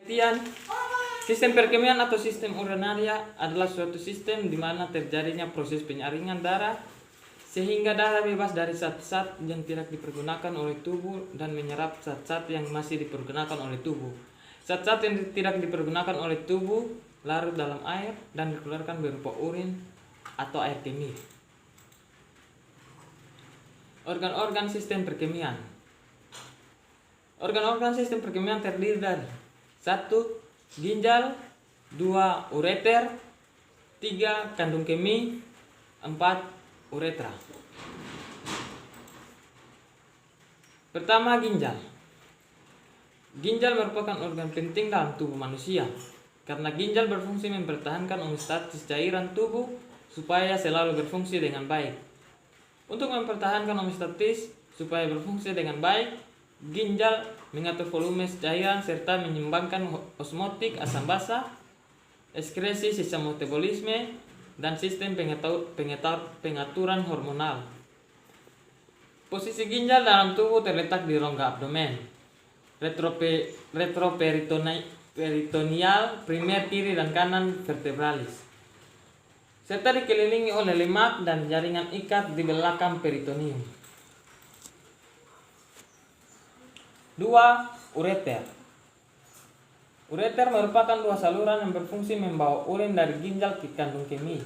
Penelitian, sistem perkemian atau sistem urinaria adalah suatu sistem di mana terjadinya proses penyaringan darah sehingga darah bebas dari zat-zat yang tidak dipergunakan oleh tubuh dan menyerap zat-zat yang masih dipergunakan oleh tubuh. Zat-zat yang tidak dipergunakan oleh tubuh larut dalam air dan dikeluarkan berupa urin atau air kemih. Organ-organ sistem perkemian. Organ-organ sistem perkemian terdiri dari 1. Ginjal, 2. Ureter, 3. Kandung kemih, 4. Uretra. Pertama, ginjal. Ginjal merupakan organ penting dalam tubuh manusia karena ginjal berfungsi mempertahankan homeostatis cairan tubuh supaya selalu berfungsi dengan baik. Untuk mempertahankan homeostatis supaya berfungsi dengan baik, ginjal mengatur volume cairan serta menyeimbangkan osmotik asam basa, ekskresi sistem metabolisme, dan sistem pengaturan hormonal. Posisi ginjal dalam tubuh terletak di rongga abdomen, retroperitoneal, primer kiri dan kanan vertebralis, serta dikelilingi oleh lemak dan jaringan ikat di belakang peritoneum. 2. Ureter. Ureter merupakan dua saluran yang berfungsi membawa urin dari ginjal ke kandung kemih.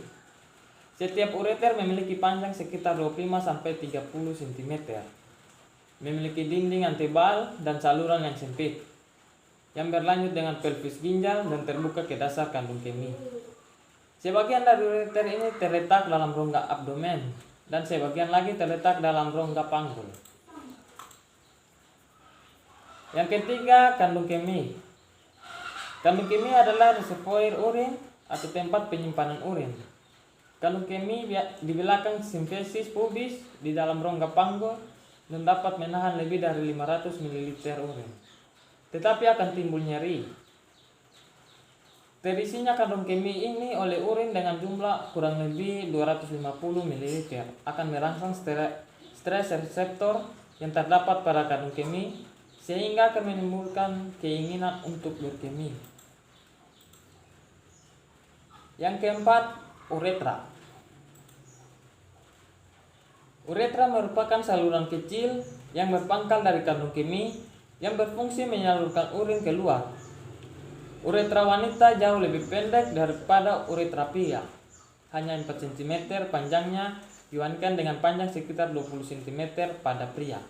Setiap ureter memiliki panjang sekitar 25-30 cm. Memiliki dinding yang tebal dan saluran yang sempit, yang berlanjut dengan pelvis ginjal dan terbuka ke dasar kandung kemih. Sebagian dari ureter ini terletak dalam rongga abdomen dan sebagian lagi terletak dalam rongga panggul. Yang ketiga, kandung kemih. Kandung kemih adalah reservoir urin atau tempat penyimpanan urin. Kandung kemih di belakang simfisis pubis di dalam rongga panggul dan dapat menahan lebih dari 500 ml urin. Tetapi akan timbul nyeri. Terisinya kandung kemih ini oleh urin dengan jumlah kurang lebih 250 ml akan merangsang stres reseptor yang terdapat pada kandung kemih sehingga akan menimbulkan keinginan untuk berkemih. Yang keempat, uretra. Uretra merupakan saluran kecil yang berpangkal dari kandung kemih yang berfungsi menyalurkan urin keluar. Uretra wanita jauh lebih pendek daripada uretra pria, hanya 4 cm panjangnya dibandingkan dengan panjang sekitar 20 cm pada pria.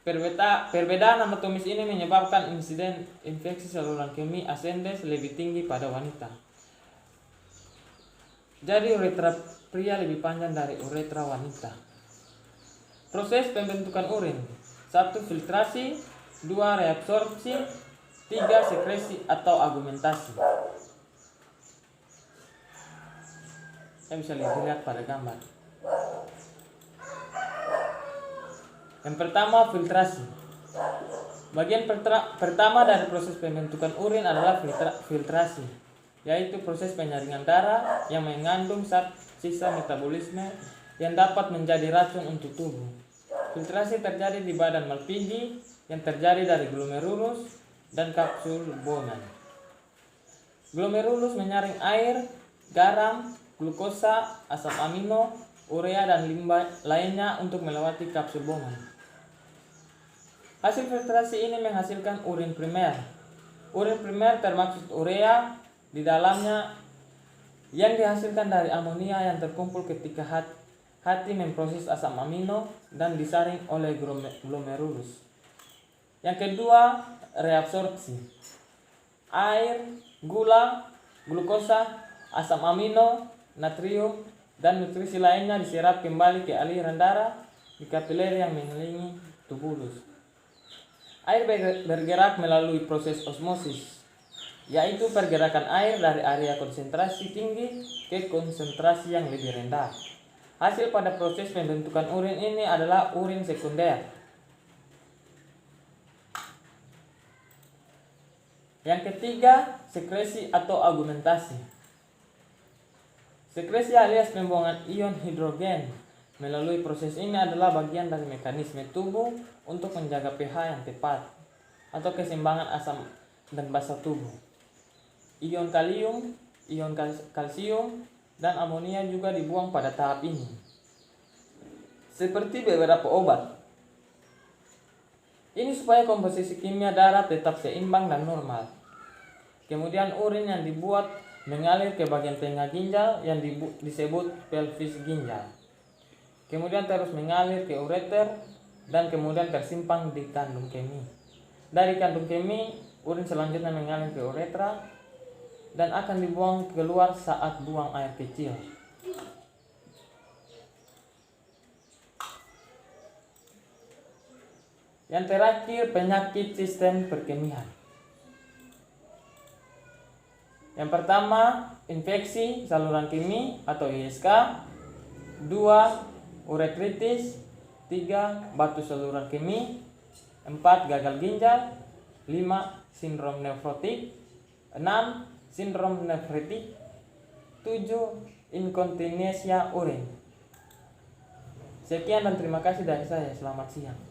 Perbedaan anatomis ini menyebabkan insiden infeksi saluran kemih ascendens lebih tinggi pada wanita. Jadi uretra pria lebih panjang dari uretra wanita. Proses pembentukan urin: 1. Filtrasi, 2. Reabsorpsi, 3. Sekresi atau agumentasi. Saya bisa lihat pada gambar. Yang pertama, filtrasi. Bagian pertama dari proses pembentukan urin adalah filtrasi, yaitu proses penyaringan darah yang mengandung zat sisa metabolisme yang dapat menjadi racun untuk tubuh. Filtrasi terjadi di badan Malpighi yang terjadi dari glomerulus dan kapsul Bowman. Glomerulus menyaring air, garam, glukosa, asam amino, urea dan limbah lainnya untuk melewati kapsul Bowman. Hasil filtrasi ini menghasilkan urin primer. Urin primer termaksud urea di dalamnya yang dihasilkan dari amonia yang terkumpul ketika hati memproses asam amino dan disaring oleh glomerulus. Yang kedua, reabsorpsi. Air, gula, glukosa, asam amino, natrium, dan nutrisi lainnya diserap kembali ke aliran darah di kapiler yang mengelilingi tubulus. Air bergerak melalui proses osmosis, yaitu pergerakan air dari area konsentrasi tinggi ke konsentrasi yang lebih rendah. Hasil pada proses pembentukan urin ini adalah urin sekunder. Yang ketiga, sekresi atau agumentasi. Sekresi alias pembuangan ion hidrogen melalui proses ini adalah bagian dari mekanisme tubuh untuk menjaga pH yang tepat atau keseimbangan asam dan basal tubuh. Ion kalium, ion kalsium, dan amonia juga dibuang pada tahap ini. Seperti beberapa obat. Ini supaya komposisi kimia darah tetap seimbang dan normal. Kemudian urin yang dibuat mengalir ke bagian tengah ginjal yang disebut pelvis ginjal. Kemudian terus mengalir ke ureter dan kemudian tersimpan di kandung kemih. Dari kandung kemih, urin selanjutnya mengalir ke uretra dan akan dibuang keluar saat buang air kecil. Yang terakhir, penyakit sistem perkemihan. Yang pertama, infeksi saluran kemih atau ISK. 2. Uretritis. 3. Batu saluran kemih. 4. Gagal ginjal. 5. Sindrom nefrotik. 6. Sindrom nefritik. 7. Inkontinensia urin. Sekian dan terima kasih dari saya. Selamat siang.